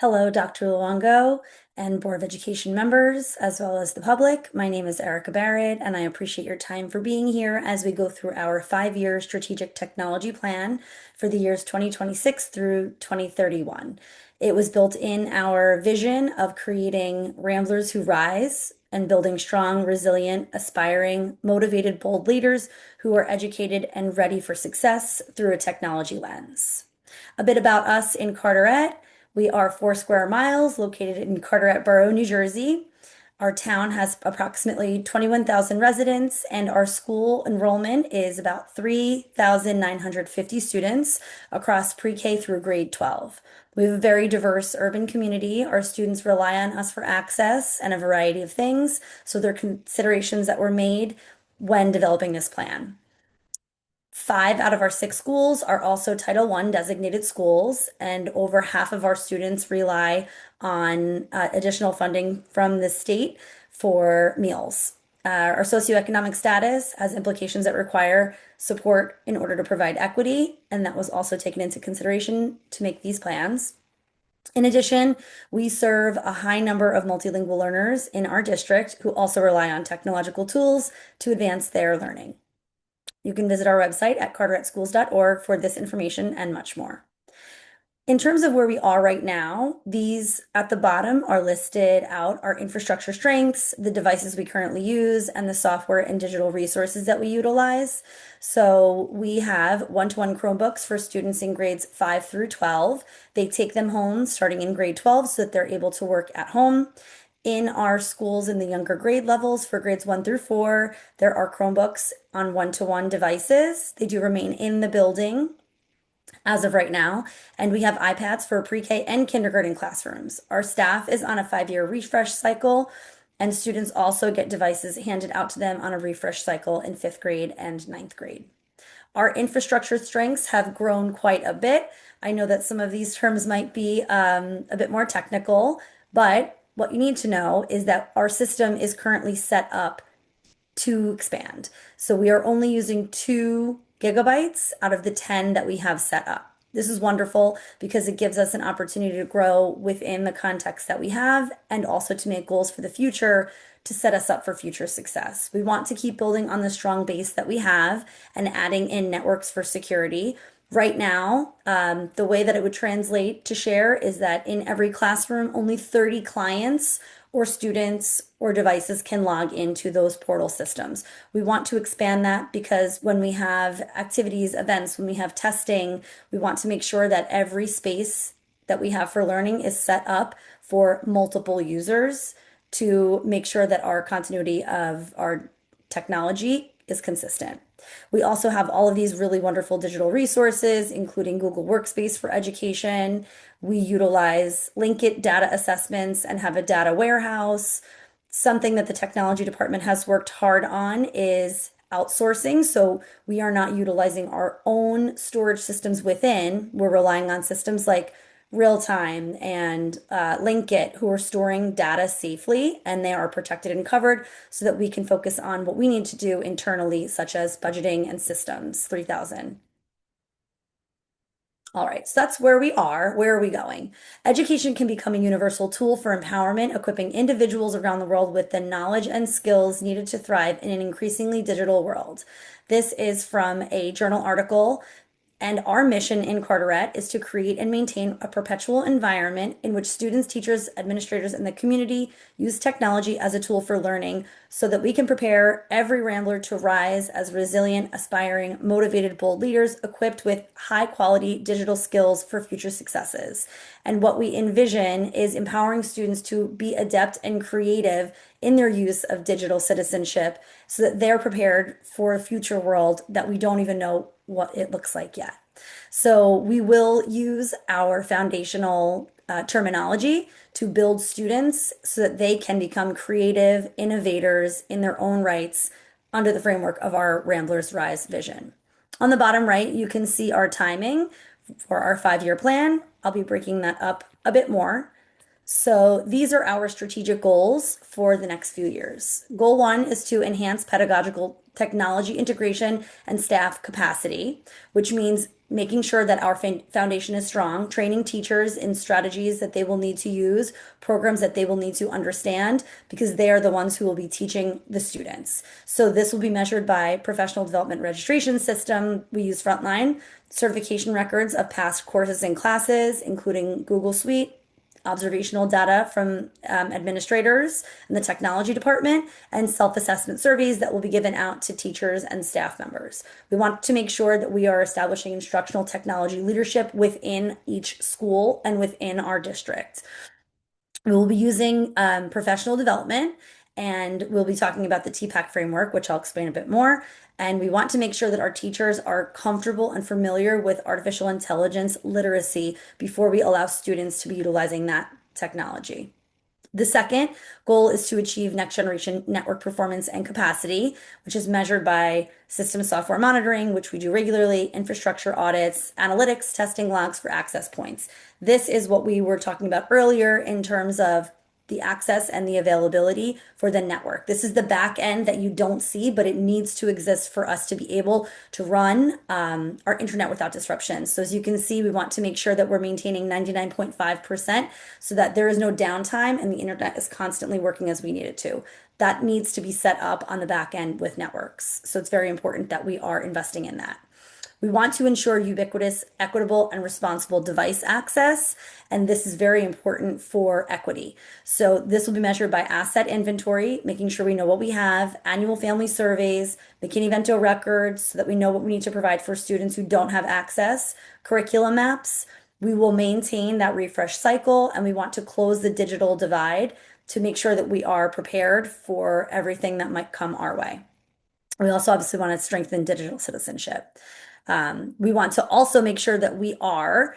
Hello, Dr. Luongo and Board of Education members, as well as the public. My name is Erica Barrett, and I appreciate your time for being here as we go through our 5-year strategic technology plan for the years 2026 through 2031. It was built in our vision of creating Ramblers who rise and building strong, resilient, aspiring, motivated, bold leaders who are educated and ready for success through a technology lens. A bit about us in Carteret. We are 4 square miles located in Carteret Borough, New Jersey. Our town has approximately 21,000 residents, and our school enrollment is about 3,950 students across pre-K through grade 12. We have a very diverse urban community. Our students rely on us for access and a variety of things, so there are considerations that were made when developing this plan. 5 out of our 6 schools are also Title I designated schools, and over half of our students rely on additional funding from the state for meals. Our socioeconomic status has implications that require support in order to provide equity, and that was also taken into consideration to make these plans. In addition, we serve a high number of multilingual learners in our district who also rely on technological tools to advance their learning. You can visit our website at carteretschools.org for this information and much more. In terms of where we are right now, these at the bottom are listed out our infrastructure strengths, the devices we currently use, and the software and digital resources that we utilize. So we have one-to-one Chromebooks for students in grades 5 through 12. They take them home starting in grade 12 so that they're able to work at home. In our schools in the younger grade levels for grades 1 through 4, there are Chromebooks on one-to-one devices. They do remain in the building as of right now, and we have iPads for pre-K and kindergarten classrooms. Our staff is on a 5-year refresh cycle, and students also get devices handed out to them on a refresh cycle in 5th grade and 9th grade. Our infrastructure strengths have grown quite a bit. I know that some of these terms might be a bit more technical, but what you need to know is that our system is currently set up to expand. So we are only using 2 GB out of the 10 that we have set up. This is wonderful because it gives us an opportunity to grow within the context that we have and also to make goals for the future to set us up for future success. We want to keep building on the strong base that we have and adding in networks for security. Right now, the way that it would translate to share is that in every classroom, only 30 clients or students or devices can log into those portal systems. We want to expand that because when we have activities, events, when we have testing, we want to make sure that every space that we have for learning is set up for multiple users to make sure that our continuity of our technology is consistent. We also have all of these really wonderful digital resources, including Google Workspace for education. We utilize Linkit data assessments and have a data warehouse. Something that the technology department has worked hard on is outsourcing. So we are not utilizing our own storage systems within. We're relying on systems like Realtime and Linkit, who are storing data safely and they are protected and covered so that we can focus on what we need to do internally, such as budgeting and systems 3000. All right, so that's where we are. Where are we going? Education can become a universal tool for empowerment, equipping individuals around the world with the knowledge and skills needed to thrive in an increasingly digital world. This is from a journal article. And our mission in Carteret is to create and maintain a perpetual environment in which students, teachers, administrators, and the community use technology as a tool for learning so that we can prepare every Rambler to rise as resilient, aspiring, motivated, bold leaders equipped with high quality digital skills for future successes. And what we envision is empowering students to be adept and creative in their use of digital citizenship so that they're prepared for a future world that we don't even know what it looks like yet. So we will use our foundational terminology to build students so that they can become creative innovators in their own rights under the framework of our Ramblers Rise vision. On the bottom right, you can see our timing for our 5-year plan. I'll be breaking that up a bit more. So these are our strategic goals for the next few years. Goal one is to enhance pedagogical technology integration and staff capacity, which means making sure that our foundation is strong, training teachers in strategies that they will need to use, programs that they will need to understand, because they are the ones who will be teaching the students. So this will be measured by professional development registration system. We use Frontline, certification records of past courses and classes, including Google Suite, observational data from administrators in the technology department, and self-assessment surveys that will be given out to teachers and staff members. We want to make sure that we are establishing instructional technology leadership within each school and within our district. We will be using professional development, and we'll be talking about the TPAC framework, which I'll explain a bit more. And we want to make sure that our teachers are comfortable and familiar with artificial intelligence literacy before we allow students to be utilizing that technology. The second goal is to achieve next generation network performance and capacity, which is measured by system software monitoring, which we do regularly, infrastructure audits, analytics, testing logs for access points. This is what we were talking about earlier in terms of the access and the availability for the network. This is the back end that you don't see, but it needs to exist for us to be able to run our internet without disruption. So as you can see, we want to make sure that we're maintaining 99.5% so that there is no downtime and the internet is constantly working as we need it to. That needs to be set up on the back end with networks. So it's very important that we are investing in that. We want to ensure ubiquitous, equitable, and responsible device access, and this is very important for equity. So this will be measured by asset inventory, making sure we know what we have, annual family surveys, McKinney-Vento records, so that we know what we need to provide for students who don't have access, curriculum maps. We will maintain that refresh cycle, and we want to close the digital divide to make sure that we are prepared for everything that might come our way. We also obviously want to strengthen digital citizenship. We want to also make sure that we are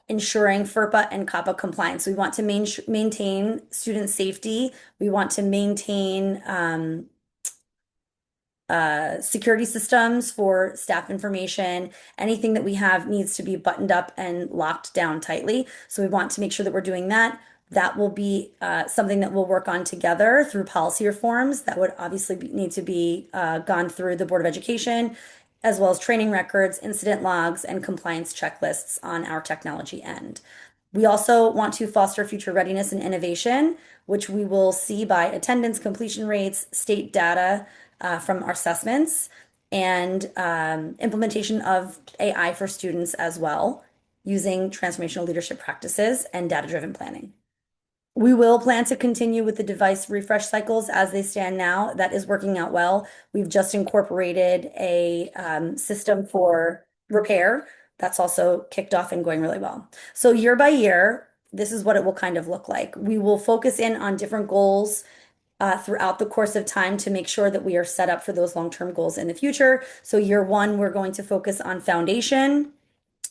ensuring FERPA and COPPA compliance. We want to maintain student safety. We want to maintain security systems for staff information. Anything that we have needs to be buttoned up and locked down tightly. So we want to make sure that we're doing that. That will be something that we'll work on together through policy reforms that would obviously need to be gone through the Board of Education, as well as training records, incident logs, and compliance checklists on our technology end. We also want to foster future readiness and innovation, which we will see by attendance, completion rates, state data from our assessments, and implementation of AI for students as well, using transformational leadership practices and data-driven planning. We will plan to continue with the device refresh cycles as they stand now. That is working out well. We've just incorporated a system for repair that's also kicked off and going really well. So year by year, this is what it will kind of look like. We will focus in on different goals throughout the course of time to make sure that we are set up for those long-term goals in the future. So year one, we're going to focus on foundation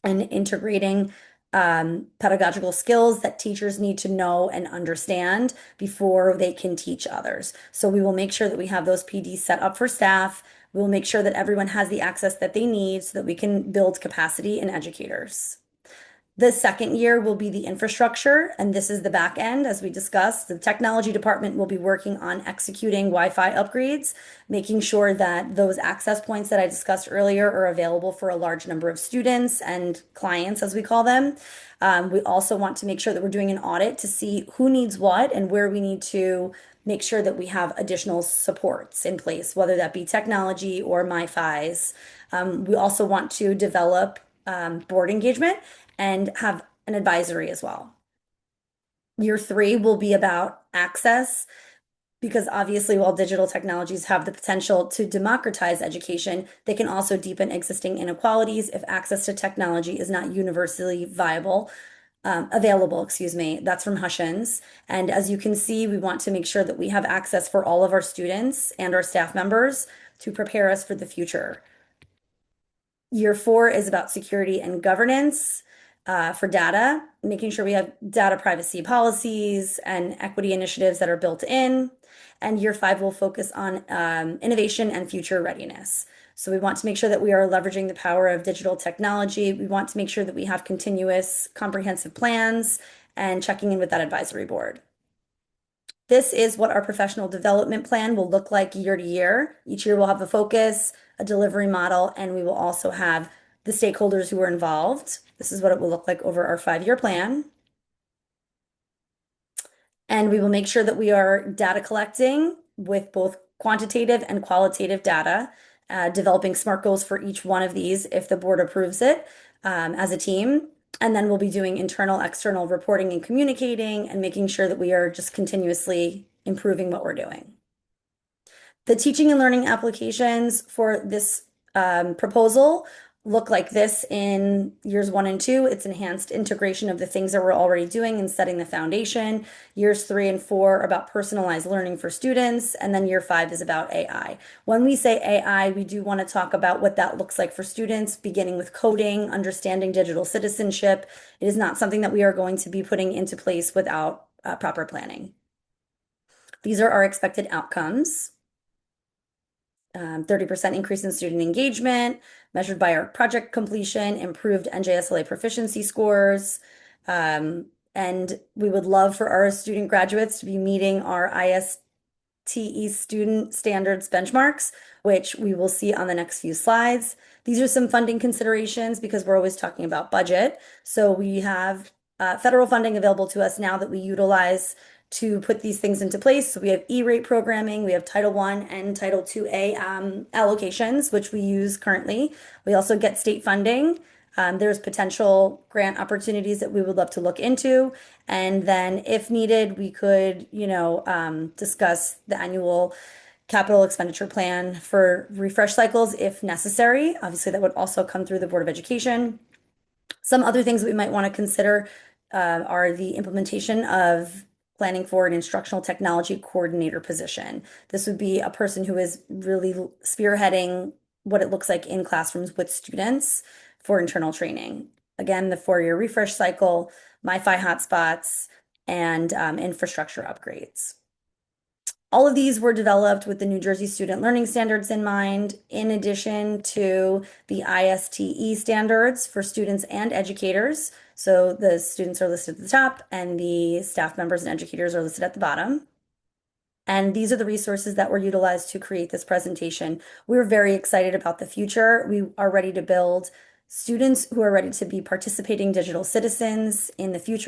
and integrating pedagogical skills that teachers need to know and understand before they can teach others. So we will make sure that we have those PDs set up for staff. We will make sure that everyone has the access that they need so that we can build capacity in educators. The second year will be the infrastructure, and this is the back end, as we discussed. The technology department will be working on executing Wi-Fi upgrades, making sure that those access points that I discussed earlier are available for a large number of students and clients, as we call them. We also want to make sure that we're doing an audit to see who needs what and where we need to make sure that we have additional supports in place, whether that be technology or MiFis. We also want to develop board engagement and have an advisory as well. Year three will be about access, because obviously, while digital technologies have the potential to democratize education, they can also deepen existing inequalities if access to technology is not universally available, excuse me. That's from Hutchins. And as you can see, we want to make sure that we have access for all of our students and our staff members to prepare us for the future. Year four is about security and governance for data, making sure we have data privacy policies and equity initiatives that are built in. And year five will focus on innovation and future readiness. So we want to make sure that we are leveraging the power of digital technology. We want to make sure that we have continuous comprehensive plans and checking in with that advisory board. This is what our professional development plan will look like year to year. Each year we'll have a focus, a delivery model, and we will also have the stakeholders who are involved. This is what it will look like over our 5-year plan. And we will make sure that we are data collecting with both quantitative and qualitative data, developing SMART goals for each one of these if the board approves it as a team. And then we'll be doing internal, external reporting and communicating and making sure that we are just continuously improving what we're doing. The teaching and learning applications for this proposal look like this in years 1 and 2. It's enhanced integration of the things that we're already doing and setting the foundation. Years 3 and 4 are about personalized learning for students, and then year 5 is about AI. When we say AI, we do want to talk about what that looks like for students, beginning with coding, understanding digital citizenship. It is not something that we are going to be putting into place without proper planning. These are our expected outcomes. 30% increase in student engagement, measured by our project completion, improved NJSLA proficiency scores. And we would love for our student graduates to be meeting our ISTE student standards benchmarks, which we will see on the next few slides. These are some funding considerations because we're always talking about budget. So we have federal funding available to us now that we utilize to put these things into place. So we have E-rate programming, we have Title I and Title II-A allocations, which we use currently. We also get state funding. There's potential grant opportunities that we would love to look into. And then if needed, we could, discuss the annual capital expenditure plan for refresh cycles if necessary. Obviously, that would also come through the Board of Education. Some other things that we might want to consider are the implementation of planning for an instructional technology coordinator position. This would be a person who is really spearheading what it looks like in classrooms with students for internal training. Again, the 4-year refresh cycle, MiFi hotspots, and infrastructure upgrades. All of these were developed with the New Jersey Student Learning Standards in mind, in addition to the ISTE standards for students and educators. So the students are listed at the top and the staff members and educators are listed at the bottom. And these are the resources that were utilized to create this presentation. We're very excited about the future. We are ready to build students who are ready to be participating digital citizens in the future.